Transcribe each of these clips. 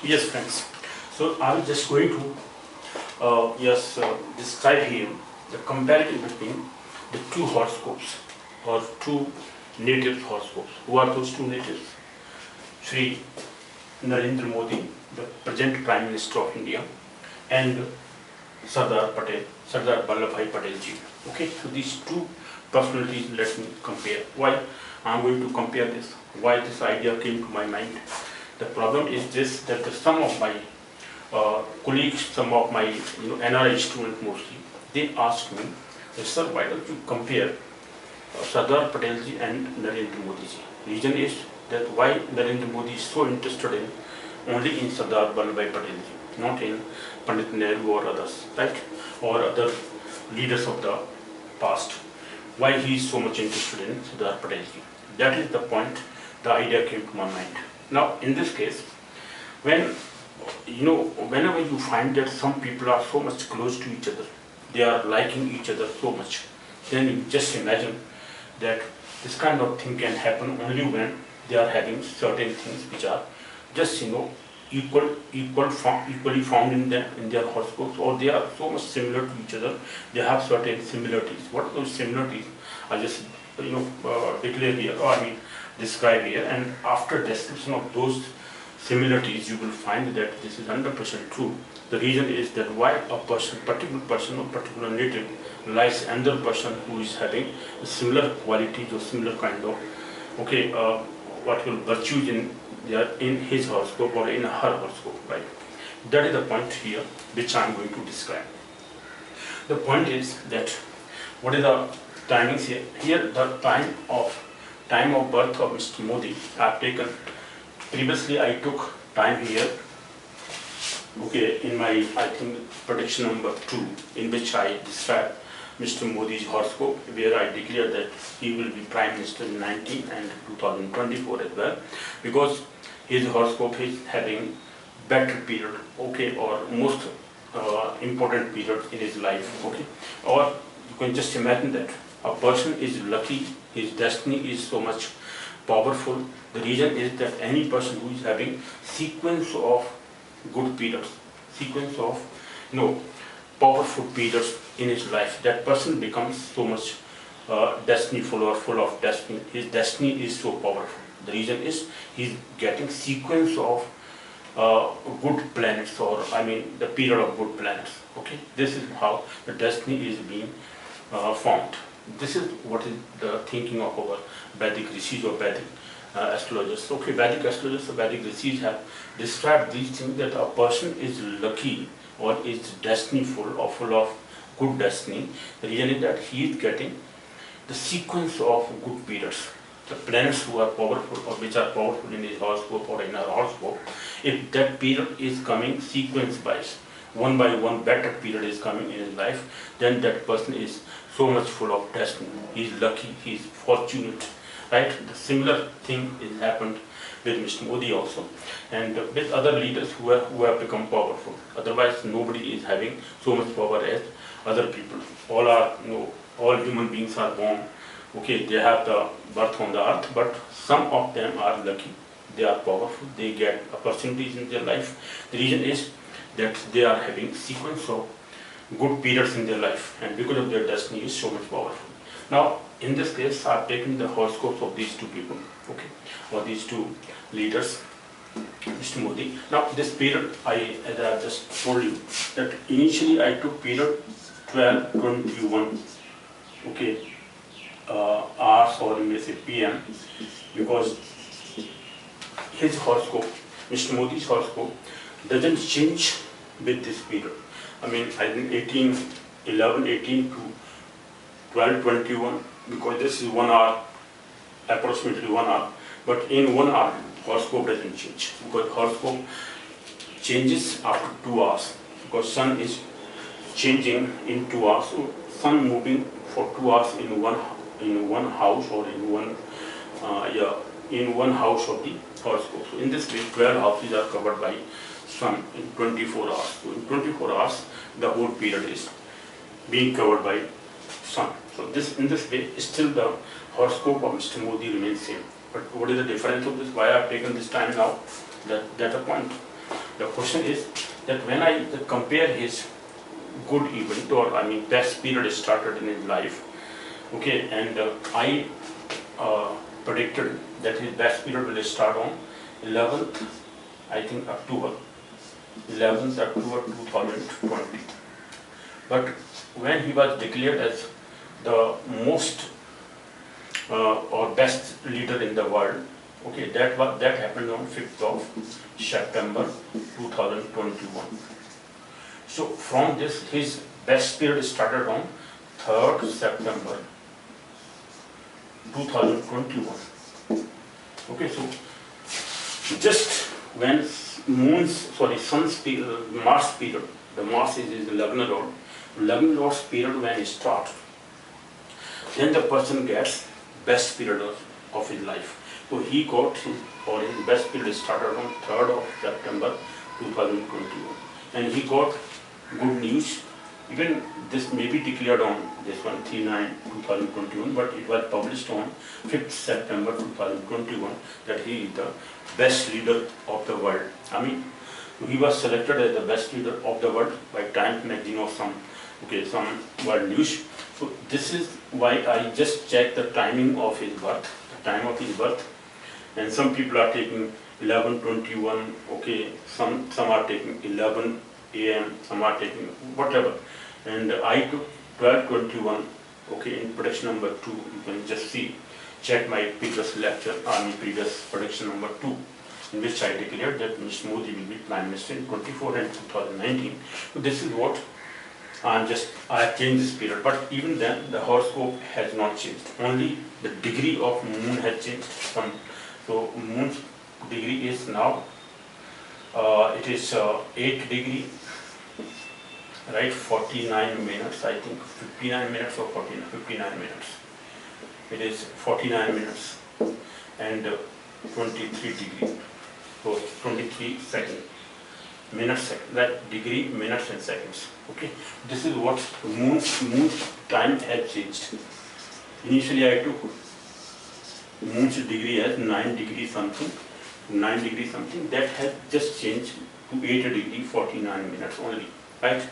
Yes, friends. So I was just going to describe here the comparison between the two horoscopes or two native horoscopes. Who are those two natives? Sri Narendra Modi, the present Prime Minister of India, and Sardar Vallabhbhai Patel ji. Okay, so these two personalities, let me compare. Why I'm going to compare this? Why this idea came to my mind? The problem is this, that some of my colleagues, some of my NRI students mostly, they asked me, sir, why don't you compare Sardar Patel ji and Narendra Modi ji? Reason is that why Narendra Modi is so interested in only in Sardar Vallabhbhai Patel ji, not in Pandit Nehru or others, right? Or other leaders of the past. Why he is so much interested in Sardar Patel ji? That is the point, the idea came to my mind. Now, in this case, whenever you find that some people are so much close to each other, they are liking each other so much, then you just imagine that this kind of thing can happen only when they are having certain things which are just equally found in their horoscopes, or they are so much similar to each other. They have certain similarities. What are those similarities? I just declare here, or I mean describe here, and after description of those similarities, you will find that this is 100% true. The reason is that why a particular person or particular native likes another person who is having similar qualities or similar kind of virtues in his horoscope or in her horoscope, right? That is the point here which I am going to describe. The point is that what is the timings here? Here the time of birth of Mr. Modi I have taken. Previously I took time here, in my, I think, prediction number 2, in which I described Mr. Modi's horoscope, where I declared that he will be Prime Minister in 19 and 2024 as well, because his horoscope is having better period, or most important period in his life, or you can just imagine that a person is lucky, his destiny is so much powerful. The reason is that any person who is having sequence of good periods, sequence of powerful periods in his life, that person becomes so much destinyful or full of destiny. His destiny is so powerful. The reason is he's getting sequence of good planets, or I mean the period of good planets. This is how the destiny is being formed. This is what is the thinking of our Vedic rishis or Vedic astrologers. Vedic astrologers or Vedic rishis have described these things, that a person is lucky or is destinyful or full of good destiny. The reason is that he is getting the sequence of good periods. The planets who are powerful or which are powerful in his horoscope or in our horoscope, if that period is coming sequence wise, one by one better period is coming in his life, then that person is so much full of destiny. He is lucky, he is fortunate, right? The similar thing is happened with Mr. Modi also, and with other leaders who have become powerful. Otherwise, nobody is having so much power as other people. All human beings are born. They have the birth on the earth, but some of them are lucky. They are powerful. They get opportunities in their life. The reason is that they are having sequence of good periods in their life, and because of their destiny is so much powerful. Now, in this case, I have taken the horoscopes of these two people, or these two leaders, Mr. Modi. Now, this period, as I have just told you, that initially I took period 12:21, hours, or you may say PM, because his horoscope, Mr. Modi's horoscope, doesn't change with this period. I mean, I think 18 to 12:21, because this is 1 hour, approximately 1 hour, but in 1 hour, horoscope doesn't change, because horoscope changes after 2 hours, because sun is changing in 2 hours, so sun moving for 2 hours in one house, or in one house of the horoscope. So in this way, 12 houses are covered by sun in 24 hours. So in 24 hours, the whole period is being covered by sun. So in this way, still the horoscope of Mr. Modi remains same. But what is the difference of this? Why I have taken this time now? That's a point. the question is that when I compare his good event, or I mean best period started in his life, okay, and I predicted that his best period will start on 11th, I think October, 11th October 2020. But when he was declared as the most or best leader in the world, okay, that happened on 5th of September 2021. So from this, his best period started on 3rd September 2021. Okay, so just when Sun's period, Mars period, the Mars is his Lagna Lord's period when it starts, then the person gets best period of his life. So he got his best period started on 3rd of September 2021, and he got good news. Even this may be declared on this one 3/9/2021, but it was published on 5th September 2021 that he is the best leader of the world. I mean, he was selected as the best leader of the world by Time magazine or some world news. So this is why I just checked the timing of his birth, and some people are taking 11:21. Okay, some are taking 11 a.m. Some are taking whatever, and I took 12:21. Okay, in prediction number 2, you can just check my previous lecture, previous prediction number 2, in which I declared that Mr. Modi will be Prime Minister in 24 and 2019. So this is what I have changed this period, but even then the horoscope has not changed. Only the degree of moon has changed. So moon's degree is now it is 8 degree, right? 49 minutes, I think 59 minutes or 59 minutes. It is 49 minutes and 23 degree. So 23 seconds. Minutes, second, that degree, minutes and seconds. Okay, this is what moon time has changed. Initially I took moon's degree as 9 degree something, that has just changed to 8 degree 49 minutes only, right?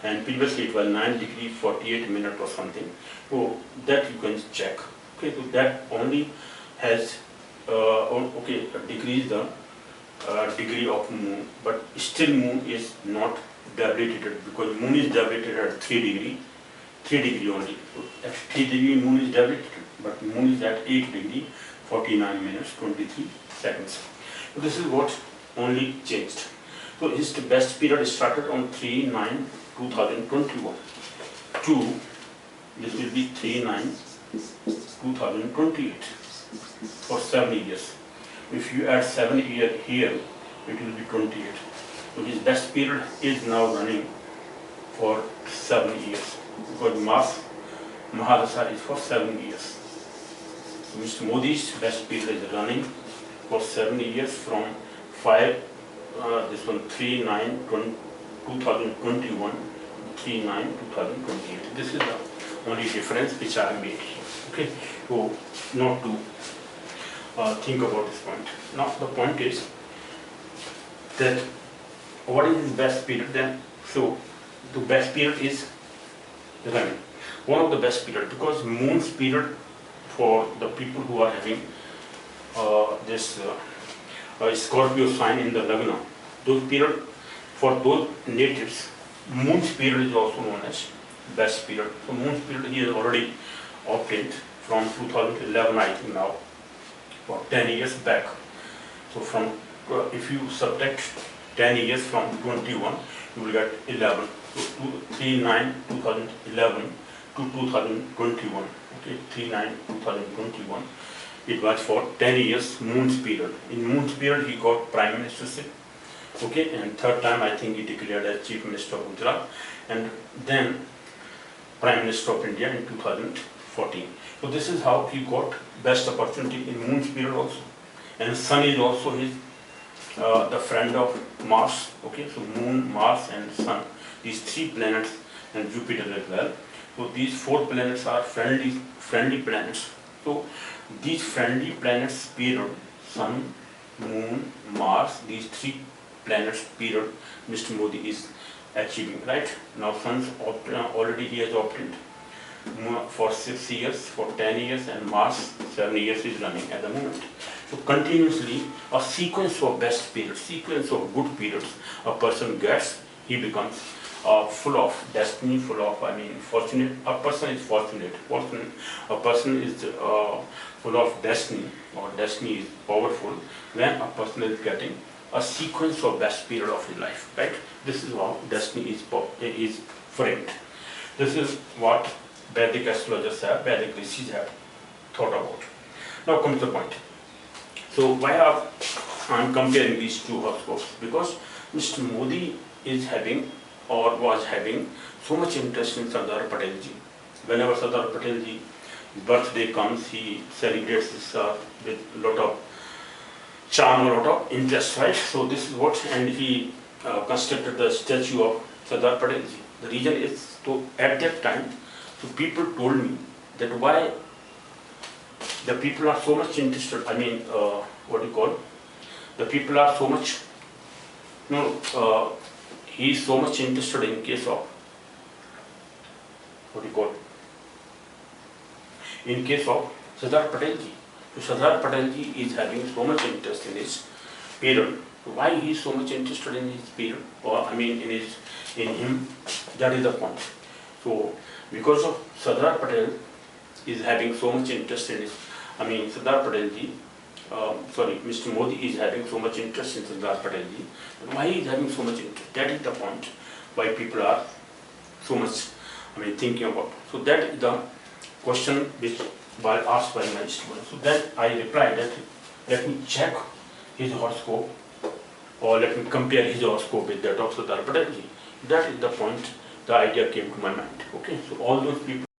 And previously it was 9 degree 48 minutes or something. So that you can check. Okay, so that only has decreased the degree of moon, but still moon is not debilitated, because moon is debilitated at 3 degree only. So at 3 degree moon is debilitated, but moon is at 8 degree 49 minutes 23 seconds. So this is what only changed. So his best period started on 3/9/2021 to this will be 3/9/2028 for 7 years. If you add 7 years here, it will be 28. So his best period is now running for 7 years, because Mahadasha is for 7 years. So Mr. Modi's best period is running for 7 years from 3/9/2021 to 3/9/2028. This is the only difference which I have made here. Okay, so not to think about this point. Now the point is that what is his best period then? So the best period is running. One of the best period, because moon's period for the people who are having this Scorpio sign in the Lagna, those period for those natives, moon's period is also known as best period. So moon's period he has already obtained from 2011, I think now, for 10 years back. So from if you subtract 10 years from 21, you will get 11. So 3/9/2011 to 2021. Okay, 3/9/2021. It was for 10 years moon's period. In moon's period he got prime ministership. Okay, and third time I think he declared as Chief Minister of Gujarat, and then Prime Minister of India in 2014. So this is how he got best opportunity in moon's period also. And sun is also his the friend of Mars. Okay, so moon, Mars and sun, these 3 planets, and Jupiter as well. So these 4 planets are friendly planets. So these friendly planets period, sun, moon, Mars, these 3 planets period Mr. Modi is achieving, right? Now Sun's already he has obtained for 6 years, for 10 years, and Mars 7 years is running at the moment. So continuously a sequence of best periods, sequence of good periods a person gets, he becomes full of destiny, full of, fortunate. A person is fortunate, a person is full of destiny, or destiny is powerful when a person is getting a sequence of best period of his life, right? This is how destiny is framed. This is what Vedic astrologers have, Vedic rishis have thought about. Now comes the point. So why I am comparing these two horoscopes? Because Mr. Modi is having or was having so much interest in Sardar Patelji. Whenever Sardar Patelji birthday comes, he celebrates this with a lot of charm, a lot of interest, right? So this is what, and he constructed the statue of Sardar Patelji. The reason is to, at that time, so people told me that why the people are so much interested, what do you call, the people are so much, he is so much interested in case of, what do you call, in case of Sardar Patelji. So Sardar Patelji is having so much interest in his period. Why he is so much interested in his period, or in him, that is the point. So because of Sardar Patel is having so much interest in his, Sardar Patelji, Mr. Modi is having so much interest in Sardar Patelji. Why he is having so much interest? That is the point why people are so much, thinking about. So that is the question which was asked by my student. So then I replied that let me check his horoscope, or let me compare his horoscope with that of Sardar Patelji. That is the point, the idea came to my mind. Okay, so all those people